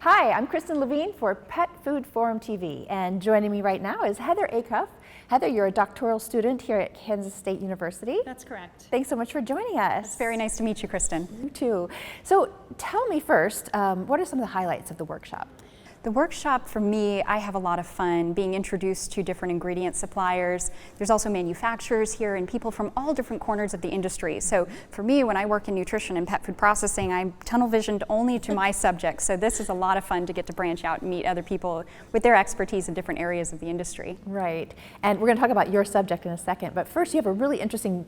Hi, I'm Kristen Levine for Pet Food Forum TV, and joining me right now is Heather Acuff. Heather, you're a doctoral student here at Kansas State University. That's correct. Thanks so much for joining us. It's very nice to meet you, Kristen. You too. So tell me first, what are some of the highlights of the workshop? The workshop, for me, I have a lot of fun being introduced to different ingredient suppliers. There's also manufacturers here and people from all different corners of the industry. So for me, when I work in nutrition and pet food processing, I'm tunnel visioned only to my subject. So this is a lot of fun to get to branch out and meet other people with their expertise in different areas of the industry. Right. And we're going to talk about your subject in a second, but first you have a really interesting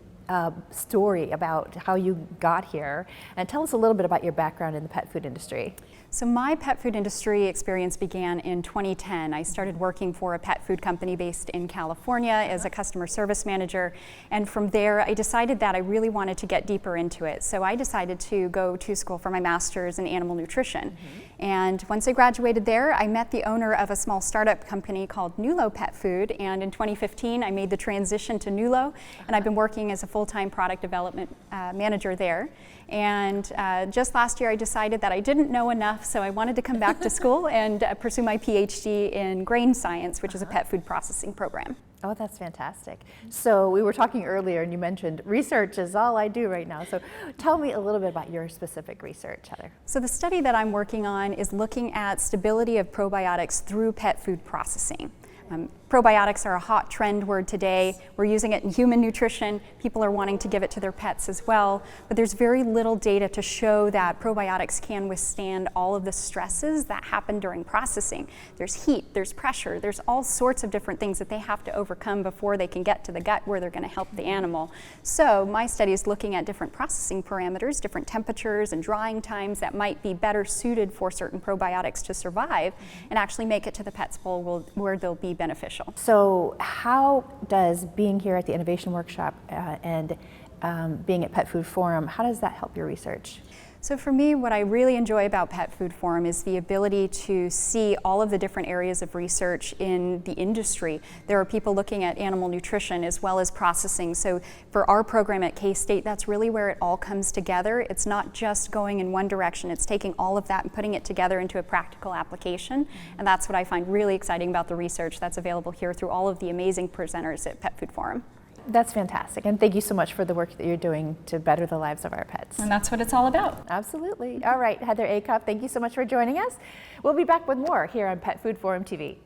story about how you got here. And tell us a little bit about your background in the pet food industry. So my pet food industry experience began in 2010. I started working for a pet food company based in California as a customer service manager. And from there, I decided that I really wanted to get deeper into it. So I decided to go to school for my master's in animal nutrition. And once I graduated there, I met the owner of a small startup company called Nulo Pet Food. And in 2015, I made the transition to Nulo. And I've been working as a full-time product development manager there. And just last year, I decided that I didn't know enough, so I wanted to come back to school and pursue my PhD in grain science, which is a pet food processing program. Oh, that's fantastic. So we were talking earlier and you mentioned research is all I do right now. So tell me a little bit about your specific research, Heather. So the study that I'm working on is looking at stability of probiotics through pet food processing. Probiotics are a hot trend word today. We're using it in human nutrition. People are wanting to give it to their pets as well. But there's very little data to show that probiotics can withstand all of the stresses that happen during processing. There's heat, there's pressure, there's all sorts of different things that they have to overcome before they can get to the gut where they're going to help the animal. So my study is looking at different processing parameters, different temperatures and drying times that might be better suited for certain probiotics to survive and actually make it to the pet's bowl where they'll be beneficial. So how does being here at the Innovation Workshop and being at Pet Food Forum, how does that help your research? So for me, what I really enjoy about Pet Food Forum is the ability to see all of the different areas of research in the industry. There are people looking at animal nutrition as well as processing. So for our program at K-State, that's really where it all comes together. It's not just going in one direction, it's taking all of that and putting it together into a practical application. And that's what I find really exciting about the research that's available here through all of the amazing presenters at Pet Food Forum. That's fantastic, and thank you so much for the work that you're doing to better the lives of our pets. And that's what it's all about. Absolutely. All right, Heather Acuff, thank you so much for joining us. We'll be back with more here on Pet Food Forum TV.